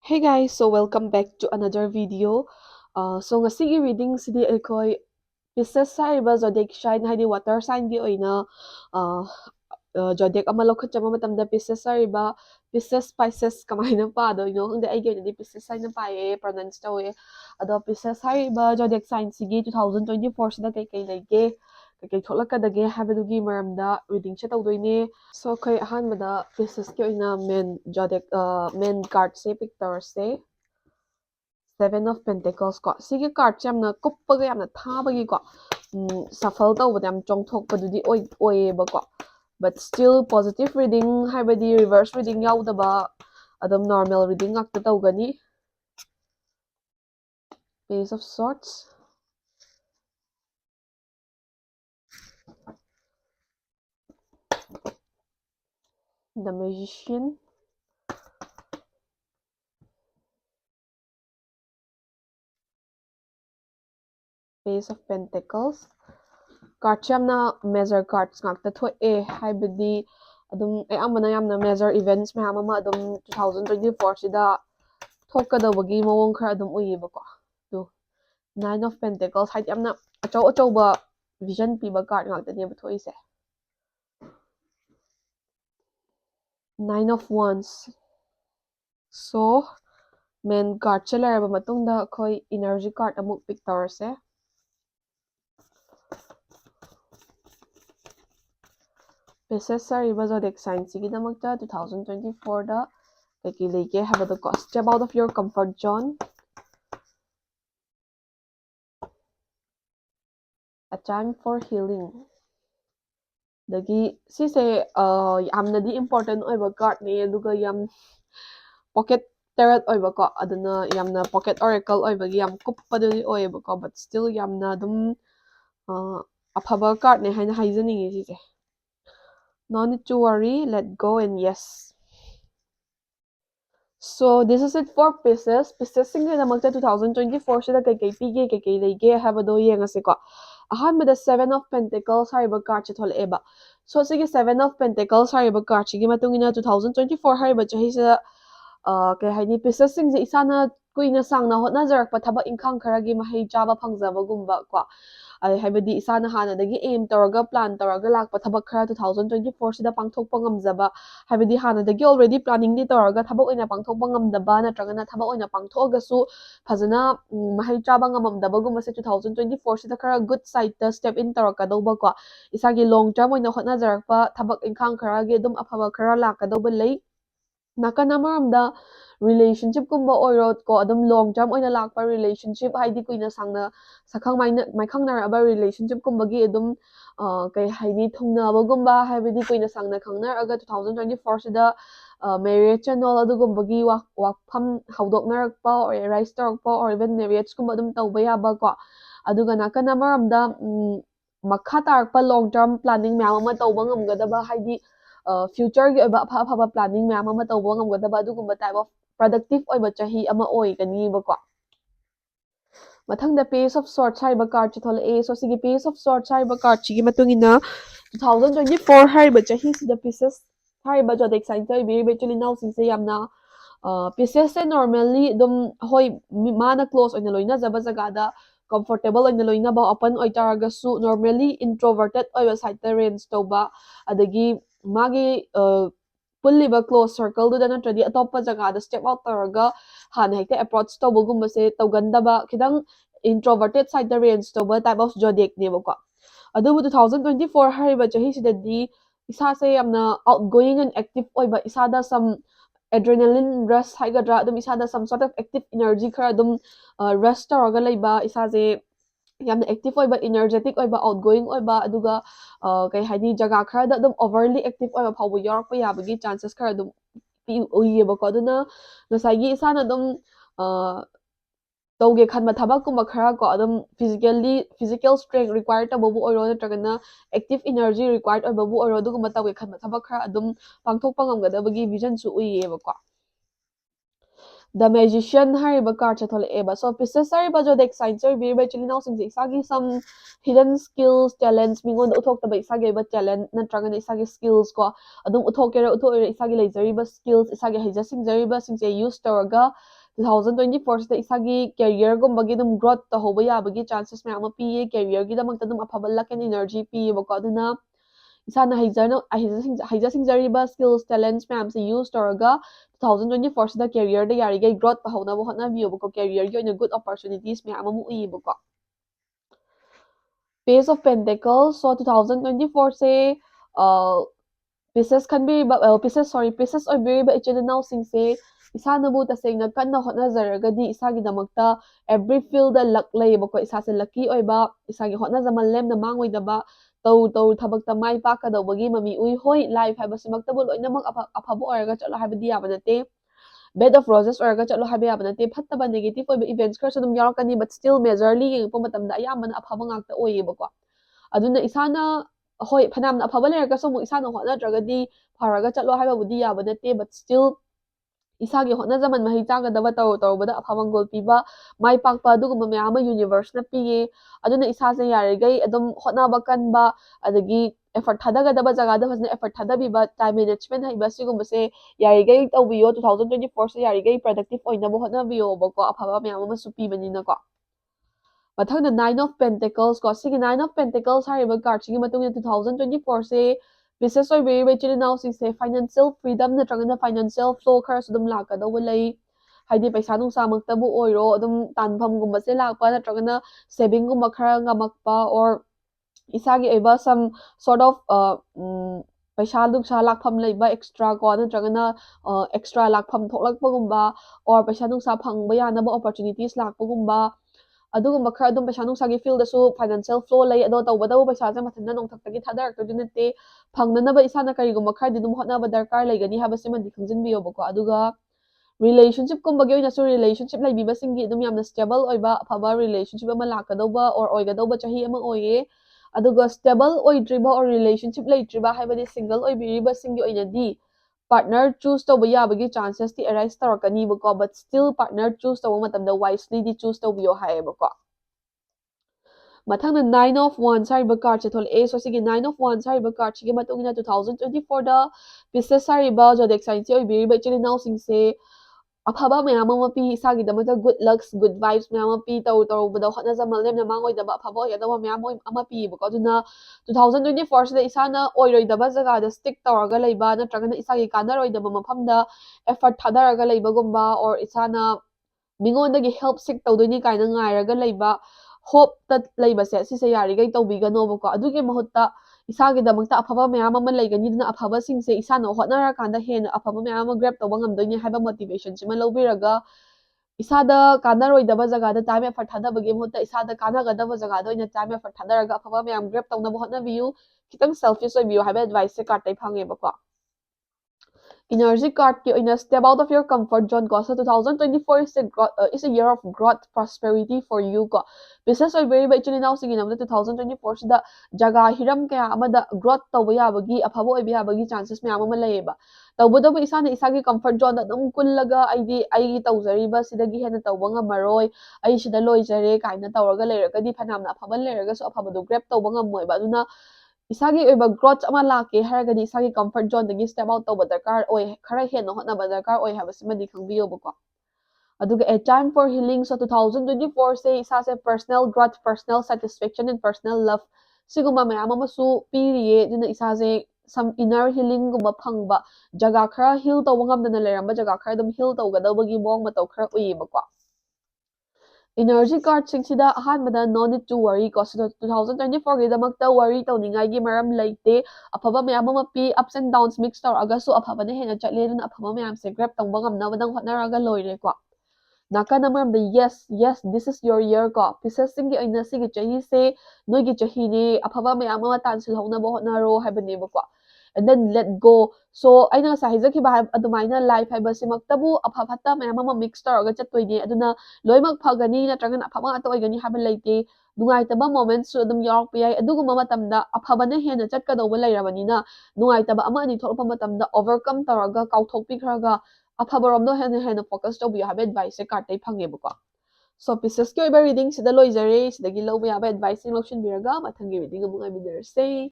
Hey guys, so welcome back to another video. So ngasigi reading sidi akoy PISCES haiba zodiac sign haidi water sign gi oina uh, zodiac ama lokhatchama matamda PISCES haiba PISCES PISCES kamaina pa do hangde ai gi di PISCES sign na pae pronounce tawe ado PISCES haiba zodiac sign sigi 2024 sida kai lege kai tholakadage habedugi maramda reading cha tawdoine. So kai ahanbada PISCES ki oina main zodiac main card se picture se Seven of Pentacles ko sigi card yamna kuppaga yamna thabagi ko shuffle tawbada yam chongthokpadudi oyeba ko but still positive reading haibadi reverse reading yaudaba adam normal reading ngakta tawgani. Page of Swords, the Magician, Page of Pentacles. Card yamna major cards ngakta thoe haibadi adum ayamana yamna major events mayam ama adum 2024 sida thokadawagi mawong khara adum uyeba ko do Nine of Pentacles haidi yamna achauba vision piba card ngakta ne thoise. Nine of Wands. So main card cha leraba matungda khoi energy card amuk pick tawrse. PISCES sariba zodiac sign sigidamakta 2024 da kaki lege habado ko step out of your comfort zone. A time for healing. Dagi sise yamnadi important oiba card ne aduga yam pocket tarot oiba ko aduna yamna pocket oracle oibagi yam kuppadudi oiba ko but still yamna dum afaba card ne haina haijaningi sise. No need to worry, let go, and yes. So this is it for PISCES. PISCES singinamakta 2024 sida kay pige kay lege habado yengase ko. Ahanbada Seven of Pentacles hariba card cha tholeba. So sige Seven of Pentacles hariba card chigi matungina 2024 hariba chahi sida kay haini PISCES singje isana kuina sangna hotnajarakpa thabak inkhang kharagi mahai chaba phangjabagumba ko. Haibadi isana hanadagi aim tawraga plan tawraga lakpa thabak khara 2024 sida pangthokpa ngamjaba haibadi hanadagi already planning di tawraga thabak oina pangthokpa ngamdaba natragana thabak oina pangthokagasu phajana mahai chaba ngamamdaba gumase 2024 sida khara good side ta step in tawrakadauba ko isagi long term oina hotnajarakpa thabak inkhang kharagi adum afaba khara lakadauba lei nakana maramda relationship kumba oiro ko adum long term oina lakpa relationship haidi kuina sangna sakhang maikhangnar relationship kumbagi adum kai haini thungnabagumba haibadi kuina sangna khangnar 2024 sida marriage channel adugumbagi wakpham haudoknarakpa or rise tarakpa or even marriage kumba adum tawba yaba ko aduga nakana maramda makha tarakpa long term planning myam ama tawba ngamgadaba haidi future gi oiba afa planning myam ama tawba ngamgadaba adugumba type of productive oiba chahi ama oigani ba ko. Mathangda Page of Swords hariba card chi thola so sigi Page of Swords hariba card chi gi matungina 2024 hariba chahi sida PISCES hariba zodiac sign ta ibiribe chuli now singse yamna PISCES se normally dum hoi mana close oina loina jaba jagada comfortable oina loina ba open oitaraga su normally introverted oiba side ta range toba adagi magi pulliba close circle du dana tradi atopa jagada step out taraga hana hekte approach tawbagumba se tawgandaba khidang introverted side the range toba type of zodiac neba ko adubu 2024 hariba chahi sidadi isa se yamna outgoing and active oiba isada some adrenaline rush haigadra adum isada some sort of active energy khara adum rush taraga leiba isa se yamna active oiba energetic oiba outgoing oiba aduga kai haini jaga khara da adum overly active oiba phawbu yorpa yabagi chances khara adum uyeba ko aduna ngasagi isana adum tawge khanba thabak kuma khara ko adum physical strength required tababu oiro natragana active energy required oibabu oiro aduguma tawge khanba thabak khara adum pangthokpa ngamgadabagi vision su uyeba ko. The Magician hariba card cha tholeba so PISCES hariba zodiac sign sir biriba chilinaw singse isagi some hidden skills talents mingon uthokta isagi ba talent natragana isagi skills ko adum uthokera isagi leizariba skills isagi haija singjariba singse use tawraga 2024 sida isagi career gumba gi dum growth ta hoba yabagi chances mayam ama piye career gi damakta dum afaba luck and energy piye bako aduna isana haija singjariba skills talents mayam se use toraga 2024 sida career da yari gai growth ta hona bo hona biyo bako career gi oina good opportunities mayam amu yi bako Page of Pentacles so 2024 se pieces kan bi pieces oibiriba ichilinaw singse isanabu tasengna kanna hotnazaragadi isagi damakta every field da luck layebako isase lucky oiba isagi hotnazamal lemna mangoidaba tau thabakta mai pakadawbagi mami ui hoi life haibasimaktabu loinamak afabu oraga chalo haibadi yabanate bed of roses oraga chalo haiba yabanate phattaba negative oiba events khar sadum yarakani but still majorly yengpa matamda ayamana afaba ngakta oyebako aduna isana hoi phanamna afaba leragaso mu isana hotnadragadi faraga chalo haibabudi yabanate but still isagi hotnazaman mahi changadaba tawbada afamangol piba mai pakpa aduguma mayama universe na piye aduna isase yarigai adum hotnaba kanba adagi effort thadagadaba jagada fasna effort thadabiba time management haiba sigumbase yarigai tawbiyo 2024 se yarigai productive oinaba hotnabiyo bako afaba mayama supi banina ko mathangna 9 of Pentacles ko sigi 9 of Pentacles hariba card sigi matungna 2024 se pieces oy very very now sing se financial freedom na trangna financial flow khara sudum laka do lay haidi paisa nung sa maktabu oiro adum tanpham gumba se lakpa na trangna saving gumba khara ngamakpa or isagi oiba some sort of paisa luk sa lakpham leiba extra ko na trangna extra lakpham tholakpa gumba or paisa nung sa phangba yana ba opportunities lakpa gumba adugumba khara adum paisa nung sagi field dasu financial flow lay ado tawbadaw paisa ja mathanna nong thakki thadarak to dinate phangnanaba isana karigumba khara dinum hotnaba darkar laigani habase man dikhangjinbiyo bako aduga relationship kumbagi oina su relationship laibiba singi dum yamna stable oiba afaba relationship ama lakadawba or oigadawba chahi ama oye aduga stable oidriba or relationship laitriba haibadi single oibiriba singi oinadi partner choose tawba yabagi chances ti arise tarakani bako but still partner choose tawba matamda wisely di choose tawbiyo haibako mathangna 9 of Wands hariba card che thol a so sigi 9 of Wands hariba card chigi matungina 2024 da Pisces hariba zodiac sign se oibiriba ichilinaw singse afaba mayam ama pi isagi damata good lucks good vibes mayam pi tawbada hotnazamal lemna mangoidaba afaba oyadaba mayam ama pi bako aduna 2024 sida isana oiroidaba jaga da stick tawraga leiba natragana isagi kanaroidaba mafamda effort thadaraga leibagumba or isana mingondagi help seek tawdoini kaina ngairaga leiba hope tat leibase sise yarigai tawbigano bako adugi mahutta isagi damakta afaba mayam ama leigani duna afaba singse isana hotnara kanda hena afaba mayam ama grab tawba ngamdoini haiba motivation sima lobiraga isada kanaroidaba jaga da time effort thadabagi mahutta isada kanagadaba jaga da oina time effort thadaraga afaba mayam grab tawna hotnabiyu kitang selfish oibiyu haiba advice se card tai phange bako energy card ki oina step out of your comfort zone ko so 2024 is a year of growth prosperity for you ko business oi very by chini now singin amda 2024 sida jaga hiram kaya amada growth tawba yabagi afabo oi yabagi chances me amama layeba tawbadabu isana isagi comfort zone da dum kullaga ai tawzariba sidagi hena tawba ngamaroi ai sida loijare kaina tawraga leiragadi phanamna afaba leiraga so afaba do grab tawba ngamoiba aduna isagi oiba growth ama lake haragadi isagi comfort zone dagi step out tawba darkar oi khara hena hotnaba darkar oi habasima di khangbiyo bako aduga a time for healing so 2024 say isa se personal growth personal satisfaction and personal love siguma mayam amasu piriye duna isa se some inner healing guma phangba jaga khara heal tawba ngamdana leramba jaga khara dum heal tawgadawbagi mong mataw khara uyi bako energy card singsida ahanbada no need to worry ko so 2024 gi damakta worry tawningai gi maram leite afaba mayam ama pi ups and downs mix tawraga so afaba ne hena chatle duna afaba mayam se grab tawba ngamna badang hotnaraga loire ko nakana maramda yes this is your year ko Pisces singi oina sigi chahi se noigi chahi ni afaba mayam ama tansil hona bo hotnaro haibani bako and then let go so aina sa hijaki ba adumaina life haiba simaktabu afafata mayam ama mix tawraga chattoini aduna loimak phagani natragan afaba ata oigani haba leite nungaitaba moments so adum yarak piyai aduguma matamda afabana hena chatkadawba leirabanina nungaitaba ama ani thorpa matamda overcome tawraga kauthokpikhraga afabaromno hena focus tawbiyo haba advice se card tai phange bako so Pisces ki oiba reading sida loijare sidagi lawba yaba advice sing lotion biraga mathangi reading amunga minerse